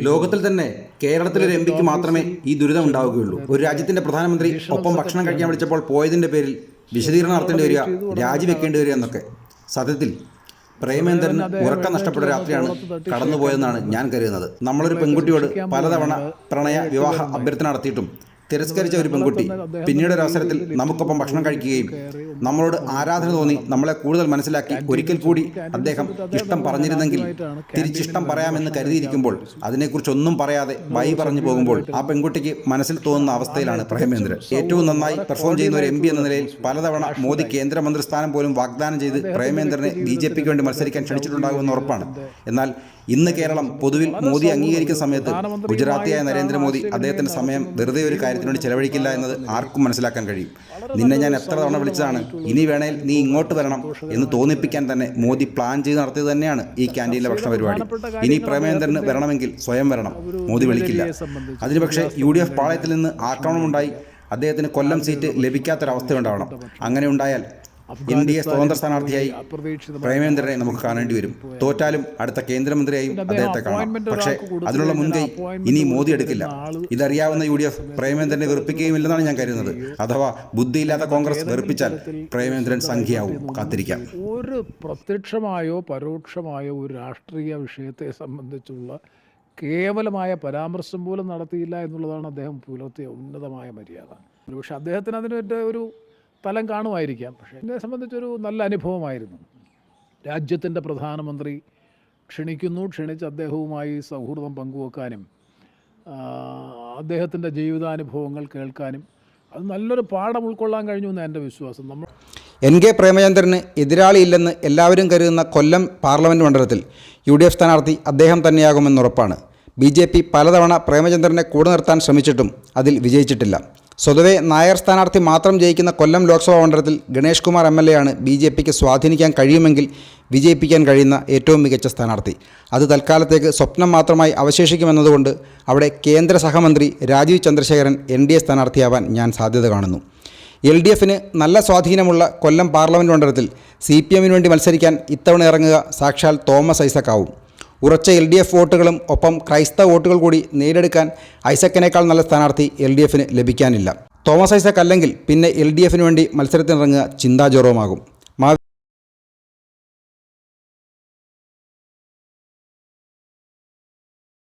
ലോകത്തിൽ തന്നെ കേരളത്തിലൊരു എം പിക്ക് മാത്രമേ ഈ ദുരിതം ഉണ്ടാവുകയുള്ളൂ. ഒരു രാജ്യത്തിന്റെ പ്രധാനമന്ത്രി ഒപ്പം ഭക്ഷണം കഴിക്കാൻ വിളിച്ചപ്പോൾ പോയതിന്റെ പേരിൽ വിശദീകരണം നടത്തേണ്ടി വരിക, രാജിവെക്കേണ്ടി വരിക എന്നൊക്കെ. സത്യത്തിൽ പ്രേമേന്ദ്രന് ഉറക്കം നഷ്ടപ്പെട്ട രാത്രിയാണ് കടന്നുപോയെന്നാണ് ഞാൻ കരുതുന്നത്. നമ്മളൊരു പെൺകുട്ടിയോട് പലതവണ പ്രണയ വിവാഹ അഭ്യർത്ഥന നടത്തിയിട്ടും തിരസ്കരിച്ച ഒരു പെൺകുട്ടി പിന്നീട് ഒരു അവസരത്തിൽ നമുക്കൊപ്പം ഭക്ഷണം കഴിക്കുകയും നമ്മളോട് ആരാധന തോന്നി നമ്മളെ കൂടുതൽ മനസ്സിലാക്കി ഒരിക്കൽ കൂടി അദ്ദേഹം ഇഷ്ടം പറഞ്ഞിരുന്നെങ്കിൽ തിരിച്ചിഷ്ടം പറയാമെന്ന് കരുതിയിരിക്കുമ്പോൾ അതിനെക്കുറിച്ചൊന്നും പറയാതെ ബൈ പറഞ്ഞു പോകുമ്പോൾ ആ പെൺകുട്ടിക്ക് മനസ്സിൽ തോന്നുന്ന അവസ്ഥയിലാണ് പ്രേമേന്ദ്രൻ. ഏറ്റവും നന്നായി പെർഫോം ചെയ്യുന്ന ഒരു എം പി എന്ന നിലയിൽ പലതവണ മോദി കേന്ദ്രമന്ത്രി സ്ഥാനം പോലും വാഗ്ദാനം ചെയ്ത് പ്രേമേന്ദ്രനെ BJP വേണ്ടി മത്സരിക്കാൻ ക്ഷണിച്ചിട്ടുണ്ടാകുമെന്ന് ഉറപ്പാണ്. എന്നാൽ ഇന്ന് കേരളം പൊതുവിൽ മോദി അംഗീകരിക്കുന്ന സമയത്ത് ഗുജറാത്തിയായ നരേന്ദ്രമോദി അദ്ദേഹത്തിന്റെ സമയം വെറുതെ ഒരു കാര്യത്തിനുവേണ്ടി ചെലവഴിക്കില്ല എന്നത് ആർക്കും മനസ്സിലാക്കാൻ കഴിയും. നിന്നെ ഞാൻ എത്ര തവണ വിളിച്ചതാണ്, ഇനി വേണേൽ നീ ഇങ്ങോട്ട് വരണം എന്ന് തോന്നിപ്പിക്കാൻ തന്നെ മോദി പ്ലാൻ ചെയ്ത് നടത്തിയത് തന്നെയാണ് ഈ ക്യാൻറ്റീനിലെ ഭക്ഷണ പരിപാടി. ഇനി പ്രേമേന്ദ്രന് വരണമെങ്കിൽ സ്വയം വരണം, മോദി വിളിക്കില്ല. അതിന് പക്ഷേ UDF പാളയത്തിൽ നിന്ന് ആക്രമണമുണ്ടായി അദ്ദേഹത്തിന് കൊല്ലം സീറ്റ് ലഭിക്കാത്തൊരവസ്ഥയുണ്ടാവണം. അങ്ങനെ ഉണ്ടായാൽ NDA സ്വതന്ത്ര സ്ഥാനാർത്ഥിയായി പ്രേമേന്ദ്രനെ നമുക്ക് കാണേണ്ടി വരും. തോറ്റാലും അടുത്ത കേന്ദ്രമന്ത്രിയായും അദ്ദേഹത്തെ കാണാം. പക്ഷേ അതിനുള്ള മുൻകൈ ഇനി മോദി എടുക്കില്ല. ഇതറിയാവുന്ന UDF പ്രേമേന്ദ്രനെ വെറുപ്പിക്കുകയുമില്ലെന്നാണ് ഞാൻ കരുതുന്നത്. അഥവാ ബുദ്ധിയില്ലാത്ത കോൺഗ്രസ് വെറുപ്പിച്ചാൽ പ്രേമേന്ദ്രൻ സംഖ്യയാവും. കാത്തിരിക്കാം. ഒരു പ്രത്യക്ഷമായോ പരോക്ഷമായോ ഒരു രാഷ്ട്രീയ വിഷയത്തെ സംബന്ധിച്ചുള്ള കേവലമായ പരാമർശം പോലും നടത്തിയില്ല എന്നുള്ളതാണ് അദ്ദേഹം പുലർത്തിയ ഉന്നതമായ മര്യാദ. പക്ഷെ അദ്ദേഹത്തിന് അതിൻ്റെ ഒരു തലം കാണുമായിരിക്കാം. പക്ഷേ എന്നെ സംബന്ധിച്ചൊരു നല്ല അനുഭവമായിരുന്നു. രാജ്യത്തിൻ്റെ പ്രധാനമന്ത്രി ക്ഷണിച്ച് അദ്ദേഹവുമായി സൗഹൃദം പങ്കുവെക്കാനും അദ്ദേഹത്തിൻ്റെ ജീവിതാനുഭവങ്ങൾ കേൾക്കാനും അത് നല്ലൊരു പാഠം ഉൾക്കൊള്ളാൻ കഴിഞ്ഞു എന്നാണ് എൻ്റെ വിശ്വാസം. NK പ്രേമചന്ദ്രന് എതിരാളിയില്ലെന്ന് എല്ലാവരും കരുതുന്ന കൊല്ലം പാർലമെൻറ്റ് മണ്ഡലത്തിൽ UDF സ്ഥാനാർത്ഥി അദ്ദേഹം തന്നെയാകുമെന്നുറപ്പാണ്. BJP പലതവണ പ്രേമചന്ദ്രനെ കൂടെ നിർത്താൻ ശ്രമിച്ചിട്ടും അതിൽ വിജയിച്ചിട്ടില്ല. സ്വതവേ നായർ സ്ഥാനാർത്ഥി മാത്രം ജയിക്കുന്ന കൊല്ലം ലോക്സഭാ മണ്ഡലത്തിൽ ഗണേഷ് കുമാർ MLA ആണ് BJPക്ക് സ്വാധീനിക്കാൻ കഴിയുമെങ്കിൽ വിജയിപ്പിക്കാൻ കഴിയുന്ന ഏറ്റവും മികച്ച സ്ഥാനാർത്ഥി. അത് തൽക്കാലത്തേക്ക് സ്വപ്നം മാത്രമായി അവശേഷിക്കുമെന്നതുകൊണ്ട് അവിടെ കേന്ദ്ര സഹമന്ത്രി രാജീവ് ചന്ദ്രശേഖരൻ NDA സ്ഥാനാർത്ഥിയാവാൻ ഞാൻ സാധ്യത കാണുന്നു. LDFന് നല്ല സ്വാധീനമുള്ള കൊല്ലം പാർലമെൻറ്റ് മണ്ഡലത്തിൽ CPMന് വേണ്ടി മത്സരിക്കാൻ ഇത്തവണ ഇറങ്ങുക സാക്ഷാൽ തോമസ് ഐസക്കാവും. ഉറച്ച LDF വോട്ടുകളും ഒപ്പം ക്രൈസ്തവ വോട്ടുകൾ കൂടി നേടിയെടുക്കാൻ ഐസക്കിനേക്കാൾ നല്ല സ്ഥാനാർത്ഥി LDFന് ലഭിക്കാനില്ല. തോമസ് ഐസക് അല്ലെങ്കിൽ പിന്നെ LDFന് വേണ്ടി മത്സരത്തിനിറങ്ങുക ചിന്താ ജെറോമാകും.